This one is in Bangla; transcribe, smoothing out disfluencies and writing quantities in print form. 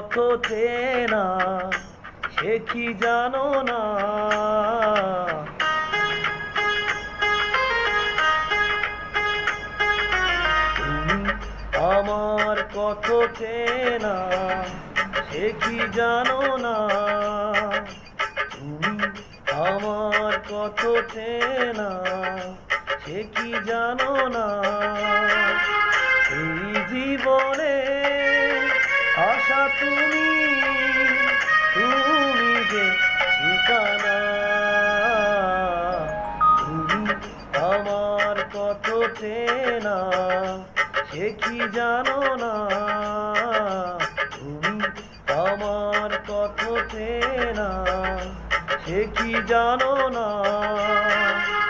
কত চেনা সে কি জানো না। তুমি আমার কত চেনা সে কি জানো না। তুমি আমার কত চেনা সে কি জানো না। এই জীবনে আশা তুমি, তুমি যে ঠিকানা। তুমি আমার কত চেনা সে কি জানো না। তুমি আমার কত চেনা সে কি জানো না।